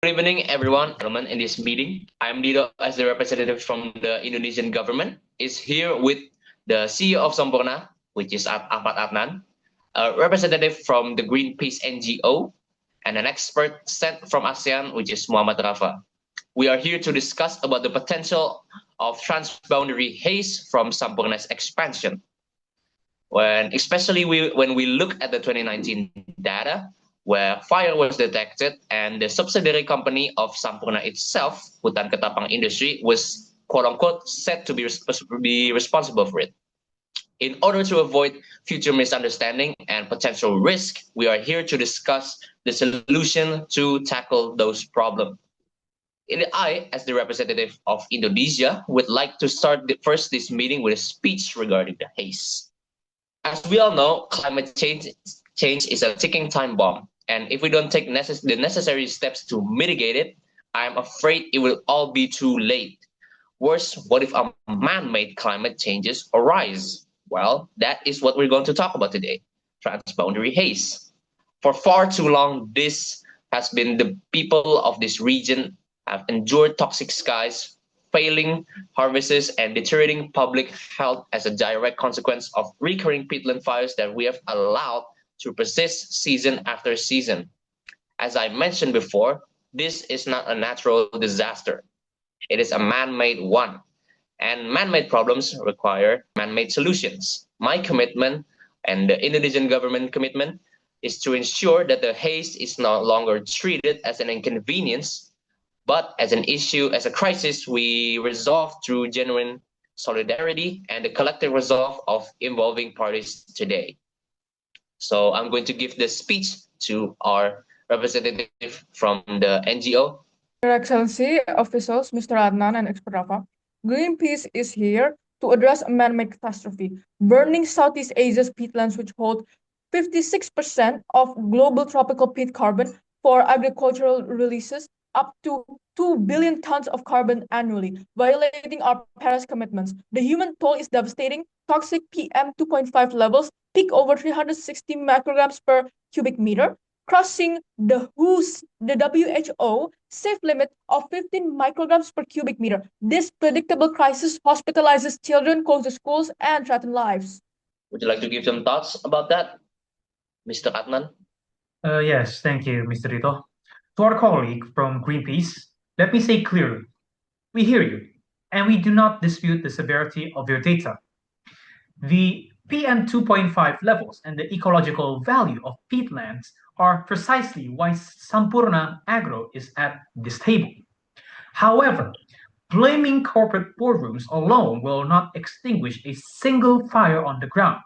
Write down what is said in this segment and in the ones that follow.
Good evening, everyone. In this meeting, I'm Dido as the representative from the Indonesian government. Is here with the CEO of Sampoerna, which is Ahmad Adnan, a representative from the GreenPeace NGO, and an expert sent from ASEAN, which is Muhammad Rafa. We are here to discuss about the potential of transboundary haze from Sampoerna's expansion. Especially when we look at the 2019 data, where fire was detected and the subsidiary company of Sampoerna itself, Hutan Ketapang Industry, was quote-unquote said to be responsible for it. In order to avoid future misunderstanding and potential risk, we are here to discuss the solution to tackle those problems. I, as the representative of Indonesia, would like to start this meeting with a speech regarding the haze. As we all know, climate change is a ticking time bomb. And if we don't take the necessary steps to mitigate it, I'm afraid it will all be too late. Worse, what if a man-made climate changes arise? Well, that is what we're going to talk about today, transboundary haze. For far too long, this has been the people of this region have endured toxic skies, failing harvests, and deteriorating public health as a direct consequence of recurring peatland fires that we have allowed to persist season after season. As I mentioned before, this is not a natural disaster. It is a man-made one. And man-made problems require man-made solutions. My commitment and the Indonesian government commitment is to ensure that the haze is no longer treated as an inconvenience, but as an issue, as a crisis we resolve through genuine solidarity and the collective resolve of involving parties today. So I'm going to give the speech to our representative from the NGO. Your Excellency, officials, Mr. Adnan and Expert Rafa, GreenPeace is here to address a man-made catastrophe, burning Southeast Asia's peatlands, which hold 56% of global tropical peat carbon for agricultural releases, up to 2 billion tons of carbon annually, violating our Paris commitments. The human toll is devastating. Toxic PM 2.5 levels peak over 360 micrograms per cubic meter, crossing the WHO safe limit of 15 micrograms per cubic meter. This predictable crisis hospitalizes children, closes schools, and threatens lives. Would you like to give some thoughts about that, Mr. Adnan? Yes, thank you, Mr. Rito. To our colleague from GreenPeace, let me say clearly, we hear you, and we do not dispute the severity of your data. The PM 2.5 levels and the ecological value of peatlands are precisely why Sampoerna Agro is at this table. However, blaming corporate boardrooms alone will not extinguish a single fire on the ground.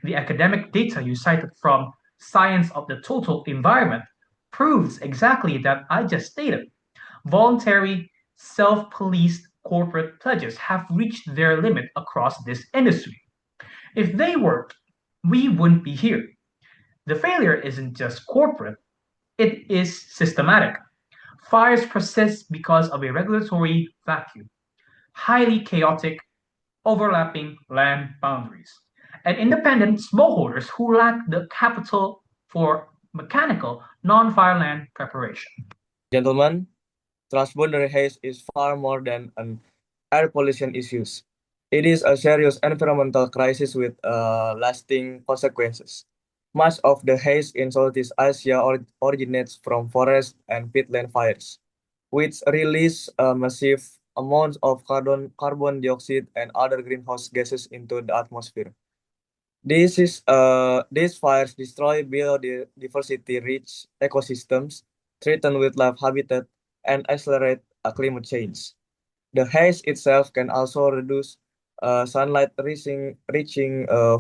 The academic data you cited from Science of the Total Environment proves exactly that I just stated. Voluntary, self-policed corporate pledges have reached their limit across this industry. If they worked, we wouldn't be here. The failure isn't just corporate, it is systematic. Fires persist because of a regulatory vacuum, highly chaotic, overlapping land boundaries, and independent smallholders who lack the capital for mechanical, non-fire land preparation. Gentlemen, transboundary haze is far more than an air pollution issue. It is a serious environmental crisis with lasting consequences. Much of the haze in Southeast Asia originates from forest and peatland fires, which release massive amounts of carbon dioxide and other greenhouse gases into the atmosphere. These fires destroy biodiversity-rich ecosystems, threaten wildlife habitat, and accelerate climate change. The haze itself can also reduce sunlight reaching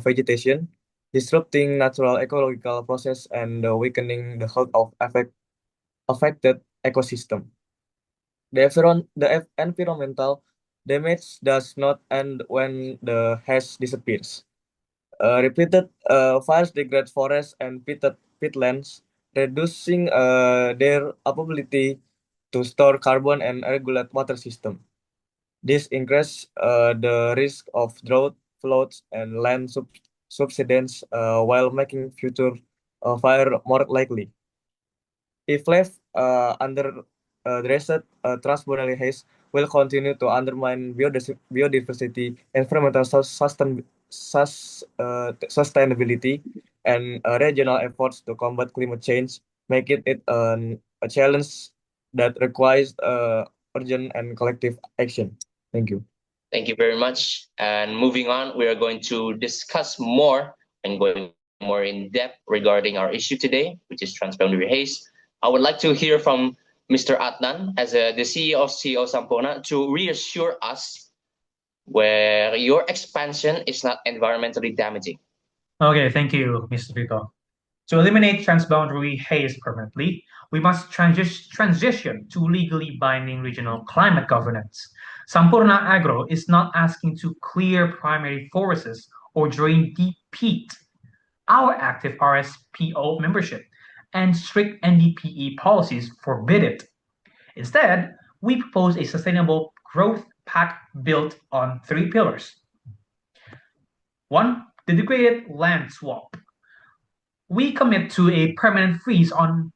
vegetation, disrupting natural ecological process and weakening the health of affected ecosystem. The environmental damage does not end when the haze disappears. Repeated fires degrade forests and peatlands, reducing their ability to store carbon and regulate water system. This increases the risk of drought, floods, and land subsidence while making future fire more likely. If left transboundary haze will continue to undermine biodiversity, environmental sustainability, and regional efforts to combat climate change, making it a challenge that requires urgent and collective action. Thank you. Thank you very much. And moving on, we are going to discuss more and going more in depth regarding our issue today, which is transboundary haze. I would like to hear from Mr. Adnan, as the CEO of Sampoerna, to reassure us where your expansion is not environmentally damaging. Okay, thank you, Mr. Vito. To eliminate transboundary haze permanently, we must transition to legally binding regional climate governance. Sampoerna Agro is not asking to clear primary forests or drain deep peat. Our active RSPO membership and strict NDPE policies forbid it. Instead, we propose a sustainable growth pact built on 3 pillars. 1. The degraded land swap. We commit to a permanent freeze on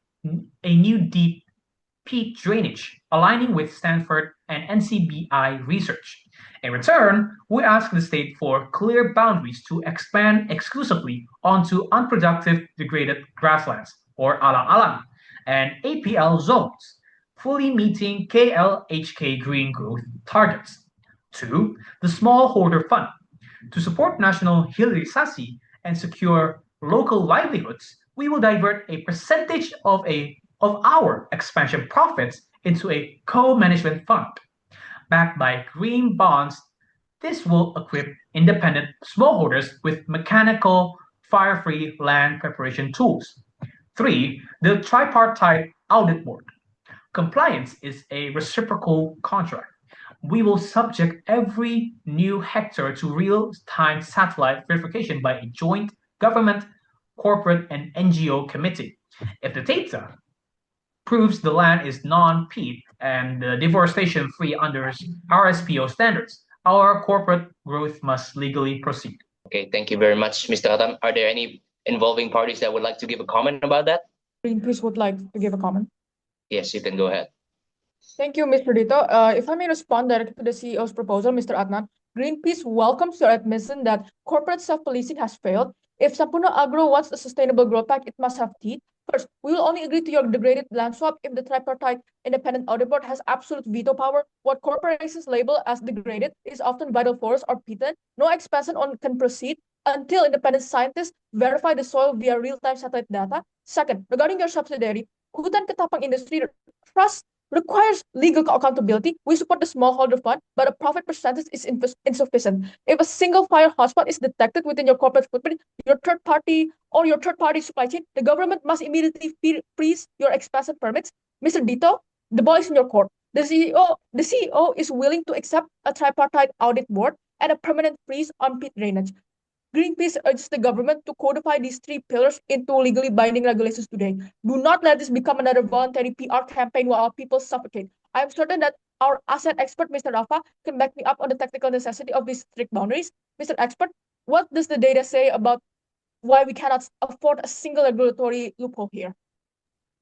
a new deep peat drainage, aligning with Stanford and NCBI research. In return, we ask the state for clear boundaries to expand exclusively onto unproductive degraded grasslands, or alang-alang, and APL zones, fully meeting KLHK green growth targets. 2. The Smallholder Fund. To support national hilirisasi and secure local livelihoods, we will divert a percentage of our expansion profits into a co-management fund. Backed by green bonds, this will equip independent smallholders with mechanical, fire-free land preparation tools. 3. The Tripartite Audit Board. Compliance is a reciprocal contract. We will subject every new hectare to real-time satellite verification by a joint government, corporate, and NGO committee. If the data proves the land is non-peat and deforestation-free under RSPO standards, our corporate growth must legally proceed. Okay, thank you very much, Mr. Adam. Are there any involving parties that would like to give a comment about that? GreenPeace would like to give a comment. Yes, you can go ahead. Thank you, Mr. Dito. If I may respond directly to the CEO's proposal, Mr. Adnan, GreenPeace welcomes your admission that corporate self-policing has failed. If Sampoerna Agro wants a sustainable growth pact, it must have teeth. First, we will only agree to your degraded land swap if the tripartite independent audit board has absolute veto power. What corporations label as degraded is often vital forest or peatland. No expansion can proceed until independent scientists verify the soil via real-time satellite data. Second, regarding your subsidiary, Hutan Ketapang Industry trust requires legal accountability. We support the smallholder fund, but a profit percentage is insufficient. If a single fire hotspot is detected within your corporate footprint, your third party supply chain, the government must immediately freeze your expansion permits. Mr. Dito, the ball is in your court. The CEO is willing to accept a tripartite audit board and a permanent freeze on peat drainage. GreenPeace urges the government to codify these 3 pillars into legally binding regulations today. Do not let this become another voluntary PR campaign while our people suffocate. I am certain that our ASEAN expert, Mr. Rafa, can back me up on the technical necessity of these strict boundaries. Mr. Expert, what does the data say about why we cannot afford a single regulatory loophole here?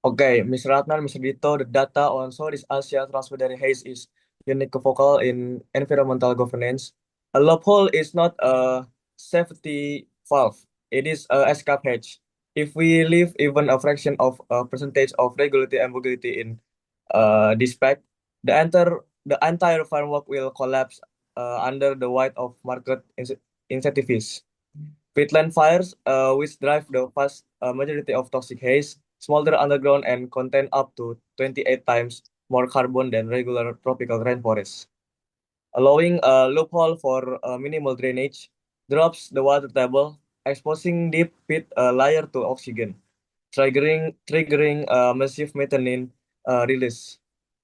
Okay, Mr. Adnan, Mr. Dito, the data on Southeast Asia transboundary haze is univocal in environmental governance. A loophole is not a safety valve. It is a escape hatch. If we leave even a fraction of a percentage of regulatory ambiguity in this pact, the entire framework will collapse under the weight of market incentives. Peatland fires, which drive the vast majority of toxic haze, smolder underground and contain up to 28 times more carbon than regular tropical rainforests. Allowing a loophole for minimal drainage drops the water table, exposing deep peat layer to oxygen, triggering massive methane release,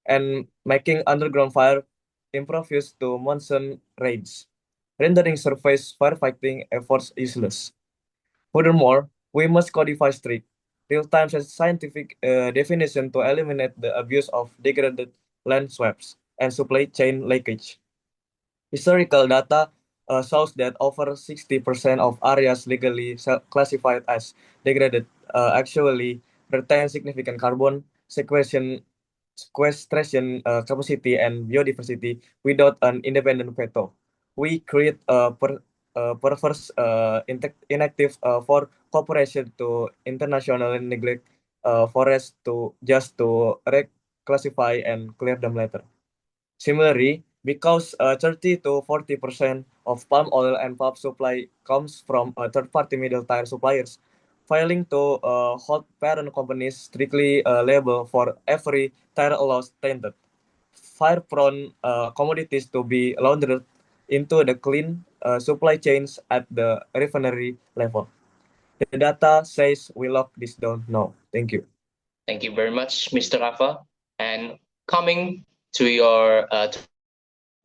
and making underground fire impervious to monsoon rains, rendering surface firefighting efforts useless. Furthermore, we must codify strict, real-time scientific definition to eliminate the abuse of degraded land swaps and supply chain leakage. Historical data shows that over 60% of areas legally classified as degraded actually retain significant carbon sequestration sequestration capacity and biodiversity without an independent veto. We create a perverse inactive for cooperation to internationally neglect forests to reclassify and clear them later. Similarly, because 30 to 40% of palm oil and pulp supply comes from third-party middle-tier suppliers, failing to hold parent companies strictly liable for every tire loss tainted. Fire-prone commodities to be laundered into the clean supply chains at the refinery level. The data says we lock this down now. Thank you. Thank you very much, Mr. Rafa. And coming to your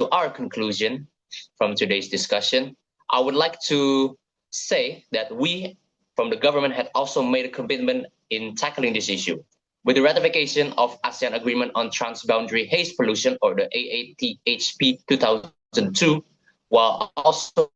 to our conclusion from today's discussion, I would like to say that we from the government had also made a commitment in tackling this issue. With the ratification of ASEAN Agreement on Transboundary Haze Pollution, or the AATHP 2002, while also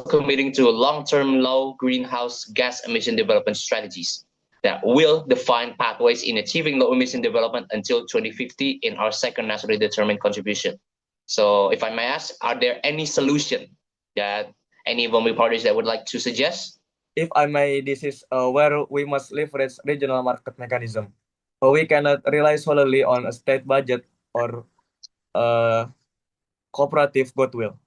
committing to long-term low greenhouse gas emission development strategies that will define pathways in achieving low emission development until 2050 in our second nationally determined contribution. So if I may ask, are there any solution that any involved parties that would like to suggest? If I may, this is where we must leverage regional market mechanism. We cannot rely solely on a state budget or cooperative goodwill.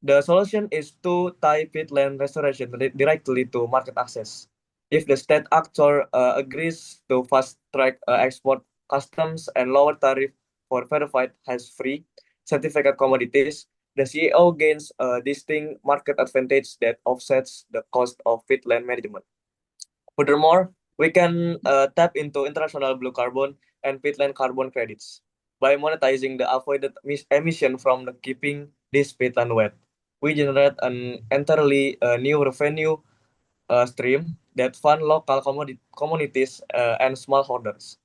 The solution is to tie peatland restoration directly to market access. If the state actor agrees to fast-track export customs and lower tariff for verified haze-free certificate commodities, the CEO gains a distinct market advantage that offsets the cost of peatland management. Furthermore, we can tap into international blue carbon and peatland carbon credits by monetizing the avoided emission from the keeping this peatland wet. We generate an entirely new revenue stream that fund local communities and smallholders.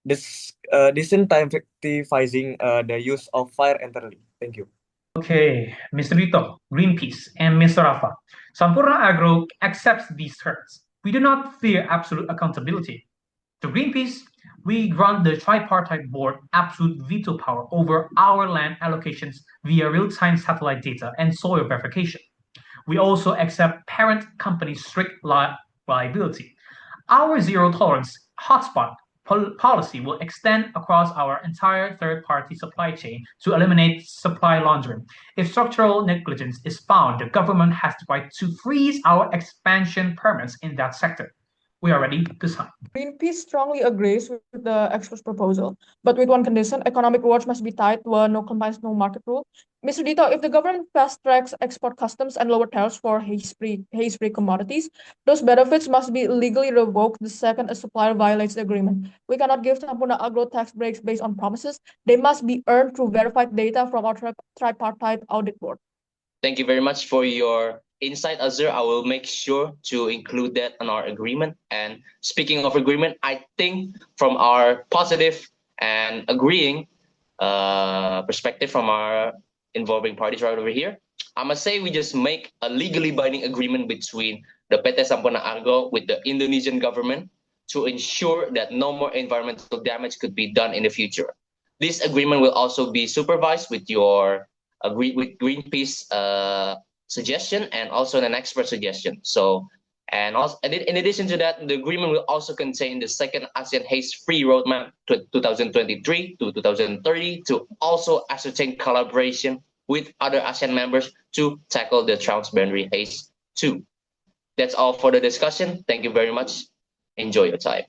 Disincentivizing the use of fire entirely. Thank you. Okay, Mr. Dito, GreenPeace, and Mr. Rafa, Sampoerna Agro accepts these terms. We do not fear absolute accountability. To GreenPeace, we grant the tripartite board absolute veto power over our land allocations via real-time satellite data and soil verification. We also accept parent companies' strict liability. Our zero-tolerance hotspot policy will extend across our entire third-party supply chain to eliminate supply laundering. If structural negligence is found, the government has the right to freeze our expansion permits in that sector. We are ready to sign. GreenPeace strongly agrees with the expert's proposal, but with one condition: economic rewards must be tied to a no compliance, no market rule. Mr. Dito, if the government fast-tracks export customs and lower tariffs for haze-free commodities, those benefits must be legally revoked the second a supplier violates the agreement. We cannot give Sampoerna Agro tax breaks based on promises. They must be earned through verified data from our tripartite audit board. Thank you very much for your insight, Azure. I will make sure to include that in our agreement. And speaking of agreement, I think from our positive and agreeing perspective from our involving parties right over here, I must say we just make a legally binding agreement between the PT Sampoerna Agro with the Indonesian government to ensure that no more environmental damage could be done in the future. This agreement will also be supervised with your with GreenPeace suggestion and also an expert suggestion. So, and also in addition to that, the agreement will also contain the second ASEAN haze-free roadmap to 2023 to 2030 to also ascertain collaboration with other ASEAN members to tackle the transboundary haze too. That's all for the discussion. Thank you very much. Enjoy your time.